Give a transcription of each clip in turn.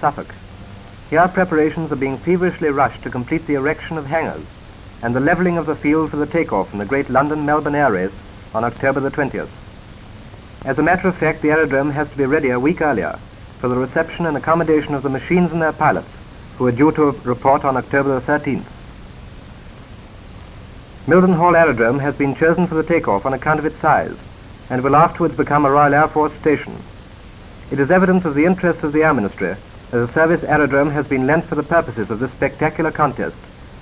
Suffolk. Here preparations are being feverishly rushed to complete the erection of hangars and the levelling of the field for the takeoff in the great London-Melbourne air race on October the 20th. As a matter of fact, the aerodrome has to be ready a week earlier for the reception and accommodation of the machines and their pilots, who are due to report on October the 13th. Mildenhall Aerodrome has been chosen for the takeoff on account of its size and will afterwards become a Royal Air Force station. It is evidence of the interests of the Air Ministry that a service aerodrome has been lent for the purposes of this spectacular contest,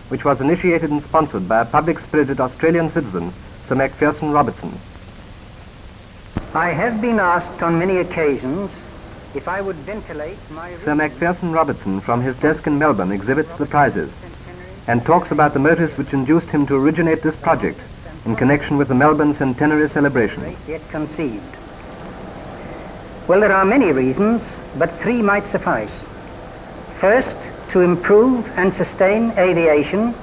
which was initiated and sponsored by a public-spirited Australian citizen, Sir Macpherson Robertson. I have been asked on many occasions if I would ventilate my... Sir Macpherson Robertson, from his desk in Melbourne, exhibits the prizes and talks about the motives which induced him to originate this project in connection with the Melbourne centenary celebration. Yet conceived. Well, there are many reasons, but three might suffice. First, to improve and sustain aviation.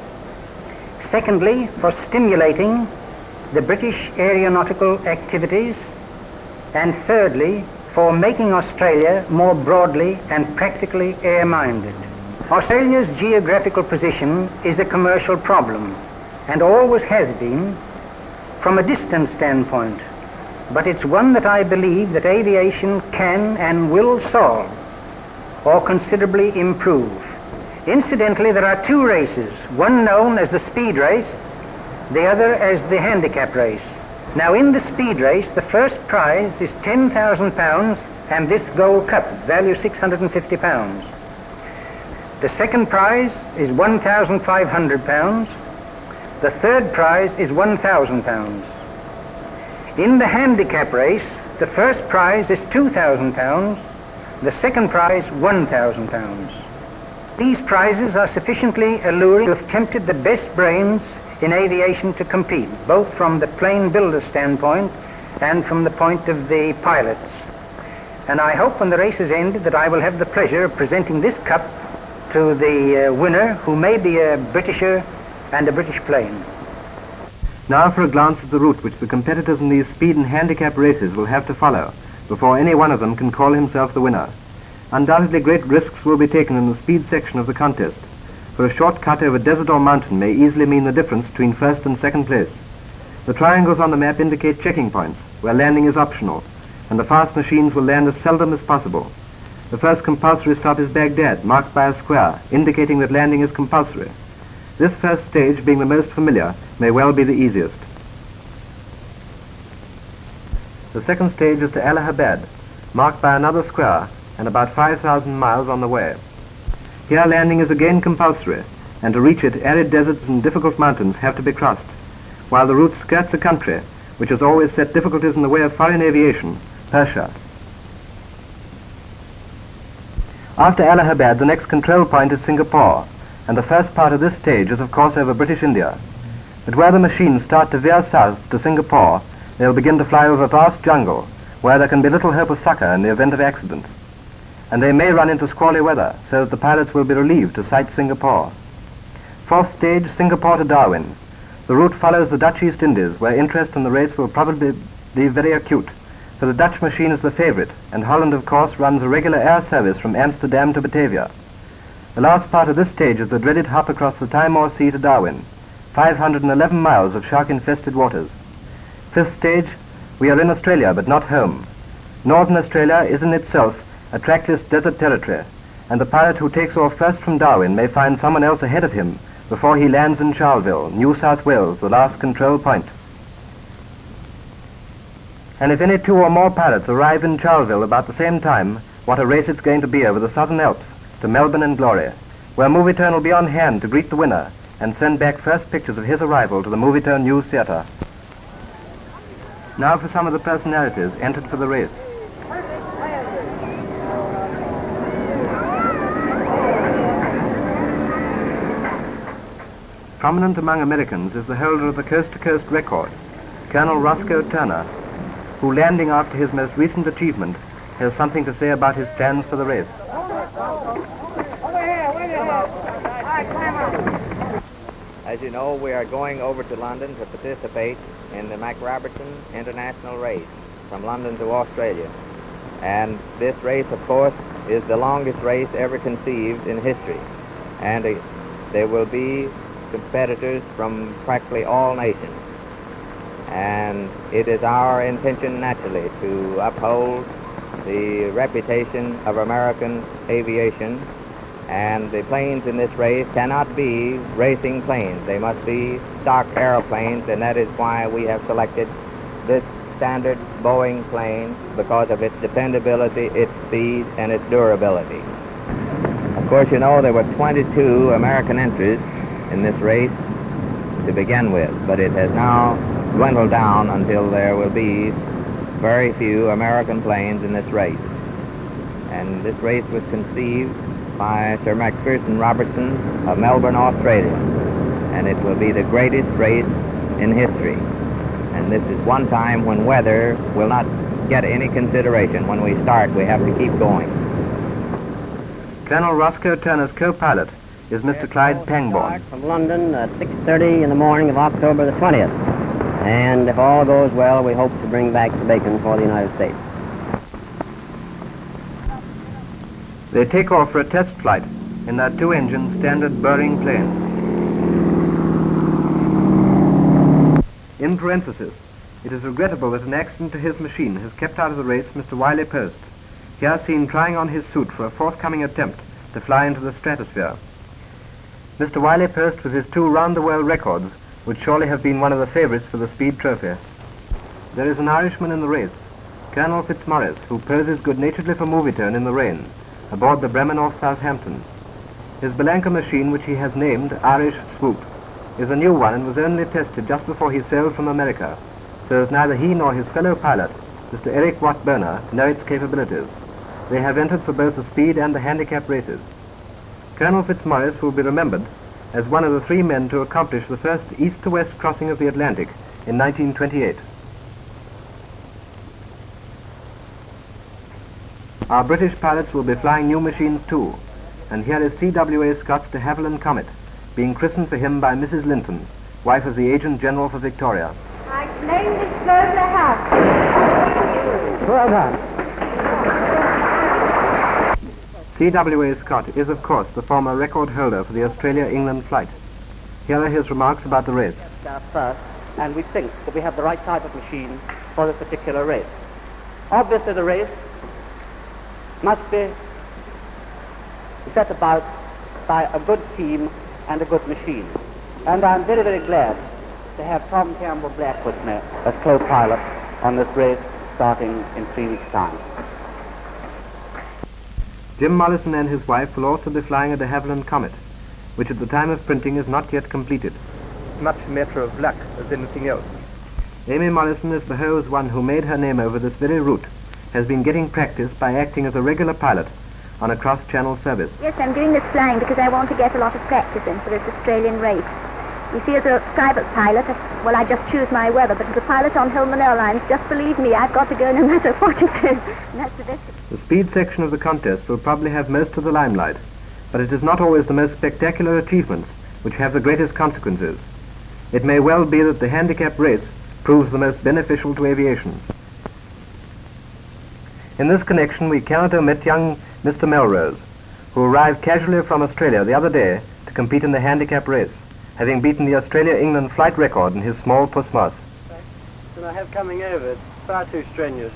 Secondly, for stimulating the British aeronautical activities. And thirdly, for making Australia more broadly and practically air-minded. Australia's geographical position is a commercial problem, and always has been, from a distance standpoint. But it's one that I believe that aviation can and will solve, or considerably improve. Incidentally, there are two races, one known as the speed race, the other as the handicap race. Now, in the speed race, the first prize is £10,000 and this gold cup, value £650. The second prize is £1,500. The third prize is £1,000. In the handicap race, the first prize is £2,000, the second prize £1,000. These prizes are sufficiently alluring to have tempted the best brains in aviation to compete, both from the plane builder standpoint and from the point of the pilots. And I hope when the race is ended that I will have the pleasure of presenting this cup to the winner, who may be a Britisher and a British plane. Now for a glance at the route which the competitors in these speed and handicap races will have to follow before any one of them can call himself the winner. Undoubtedly great risks will be taken in the speed section of the contest, for a short cut over desert or mountain may easily mean the difference between first and second place. The triangles on the map indicate checking points, where landing is optional, and the fast machines will land as seldom as possible. The first compulsory stop is Baghdad, marked by a square, indicating that landing is compulsory. This first stage, being the most familiar, may well be the easiest. The second stage is to Allahabad, marked by another square, and about 5,000 miles on the way. Here landing is again compulsory, and to reach it, arid deserts and difficult mountains have to be crossed, while the route skirts a country which has always set difficulties in the way of foreign aviation, Persia. After Allahabad, the next control point is Singapore, and the first part of this stage is of course over British India. But where the machines start to veer south to Singapore, they'll begin to fly over vast jungle, where there can be little hope of succor in the event of accident. And they may run into squally weather, so that the pilots will be relieved to sight Singapore. Fourth stage, Singapore to Darwin. The route follows the Dutch East Indies, where interest in the race will probably be very acute, for the Dutch machine is the favorite, and Holland, of course, runs a regular air service from Amsterdam to Batavia. The last part of this stage is the dreaded hop across the Timor Sea to Darwin, 511 miles of shark-infested waters. Fifth stage, we are in Australia, but not home. Northern Australia is in itself a trackless desert territory, and the pilot who takes off first from Darwin may find someone else ahead of him before he lands in Charleville, New South Wales, the last control point. And if any two or more pilots arrive in Charleville about the same time, what a race it's going to be over the Southern Alps to Melbourne and glory, where Movietone will be on hand to greet the winner and send back first pictures of his arrival to the Movietone News Theatre. Now for some of the personalities entered for the race. Prominent among Americans is the holder of the coast-to-coast record, Colonel Roscoe Turner, who, landing after his most recent achievement, has something to say about his plans for the race. As you know, we are going over to London to participate in the Mac Robertson International Race from London to Australia. And this race, of course, is the longest race ever conceived in history. And there will be competitors from practically all nations. And it is our intention, naturally, to uphold the reputation of American aviation. And the planes in this race cannot be racing planes. They must be stock aeroplanes, and that is why we have selected this standard Boeing plane, because of its dependability, its speed, and its durability. Of course, you know, there were 22 American entries in this race to begin with, but it has now dwindled down until there will be very few American planes in this race. And this race was conceived by Sir Macpherson Robertson of Melbourne, Australia, and it will be the greatest race in history. And this is one time when weather will not get any consideration. When we start, we have to keep going. Colonel Roscoe Turner's co-pilot is Mr. Clyde Pangborn. From London at 6:30 in the morning of October the 20th. And if all goes well, we hope to bring back the bacon for the United States. They take off for a test flight in that two-engine standard Boeing plane. In parenthesis, it is regrettable that an accident to his machine has kept out of the race Mr. Wiley Post, here seen trying on his suit for a forthcoming attempt to fly into the stratosphere. Mr. Wiley Post, with his 2 round-the-world records, would surely have been one of the favorites for the Speed Trophy. There is an Irishman in the race, Colonel Fitzmaurice, who poses good-naturedly for Movietone in the rain, aboard the Bremen off Southampton. His Belanca machine, which he has named Irish Swoop, is a new one and was only tested just before he sailed from America, so that neither he nor his fellow pilot, Mr. Eric Watburner, know its capabilities. They have entered for both the speed and the handicap races. Colonel Fitzmaurice will be remembered as one of the 3 men to accomplish the first east-to-west crossing of the Atlantic in 1928. Our British pilots will be flying new machines too, and here is CWA Scott's de Havilland Comet, being christened for him by Mrs. Linton, wife of the Agent General for Victoria. I claim this bird I have. Well done. CWA Scott is, of course, the former record holder for the Australia-England flight. Here are his remarks about the race. First, and we think that we have the right type of machine for this particular race. Obviously, the race must be set about by a good team and a good machine. And I'm very, very glad to have Tom Campbell Black with me as co-pilot on this race starting in 3 weeks' time. Jim Mollison and his wife will also be flying a de Havilland Comet, which at the time of printing is not yet completed. Much a matter of luck as anything else. Amy Mollison, as the Ho's one who made her name over this very route, has been getting practice by acting as a regular pilot on a cross-channel service. Yes, I'm doing this flying because I want to get a lot of practice in for this Australian race. You see, as a private pilot, well, I just choose my weather, but as a pilot on Hillman Airlines, just believe me, I've got to go no matter what it is. And that's the best. The speed section of the contest will probably have most of the limelight, but it is not always the most spectacular achievements which have the greatest consequences. It may well be that the handicap race proves the most beneficial to aviation. In this connection, we cannot omit young Mr. Melrose, who arrived casually from Australia the other day to compete in the handicap race, having beaten the Australia-England flight record in his small Pussmouth. And I have coming over. It's far too strenuous.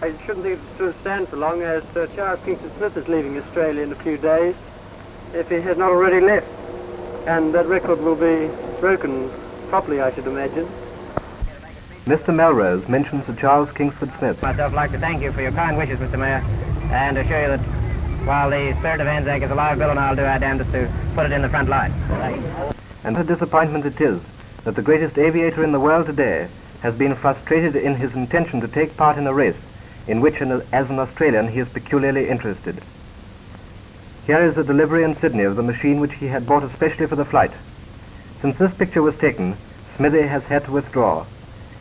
I shouldn't think it would stand for long, as Charles Kingston Smith is leaving Australia in a few days, if he has not already left. And that record will be broken properly, I should imagine. Mr. Melrose mentions Sir Charles Kingsford Smith. I'd like to thank you for your kind wishes, Mr. Mayor, and assure you that while the spirit of Anzac is alive, Bill and I'll do our damnedest to put it in the front line. And what a disappointment it is that the greatest aviator in the world today has been frustrated in his intention to take part in a race in which, as an Australian, he is peculiarly interested. Here is the delivery in Sydney of the machine which he had bought especially for the flight. Since this picture was taken, Smithy has had to withdraw.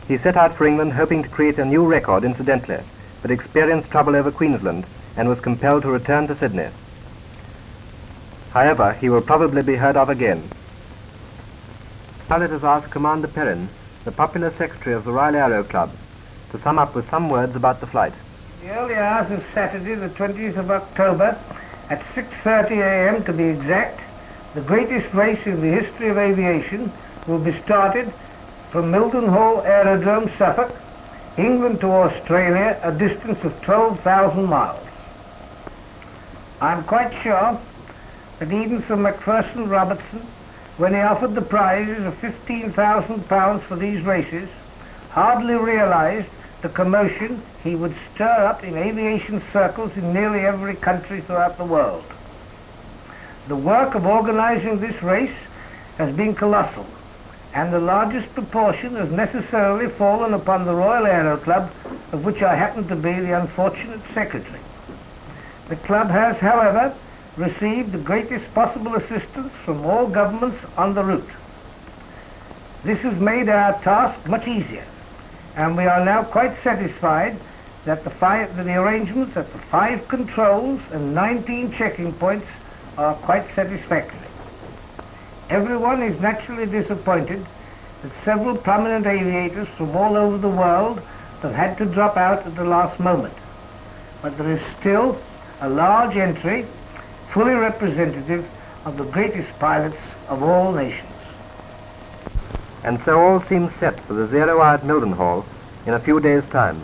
He set out for England hoping to create a new record incidentally, but experienced trouble over Queensland and was compelled to return to Sydney. However, he will probably be heard of again. Now let us ask Commander Perrin, the popular secretary of the Royal Aero Club, to sum up with some words about the flight. The early hours of Saturday, the 20th of October, at 6:30 a.m. to be exact, the greatest race in the history of aviation will be started from Mildenhall Aerodrome, Suffolk, England to Australia, a distance of 12,000 miles. I'm quite sure that even Sir Macpherson Robertson, when he offered the prizes of £15,000 for these races, hardly realized the commotion he would stir up in aviation circles in nearly every country throughout the world. The work of organizing this race has been colossal, and the largest proportion has necessarily fallen upon the Royal Aero Club, of which I happen to be the unfortunate secretary. The club has, however, received the greatest possible assistance from all governments on the route. This has made our task much easier, and we are now quite satisfied that the arrangements at the 5 controls and 19 checking points are quite satisfactory. Everyone is naturally disappointed that several prominent aviators from all over the world have had to drop out at the last moment, but there is still a large entry fully representative of the greatest pilots of all nations. And so all seems set for the 0 hour at Mildenhall in a few days' time.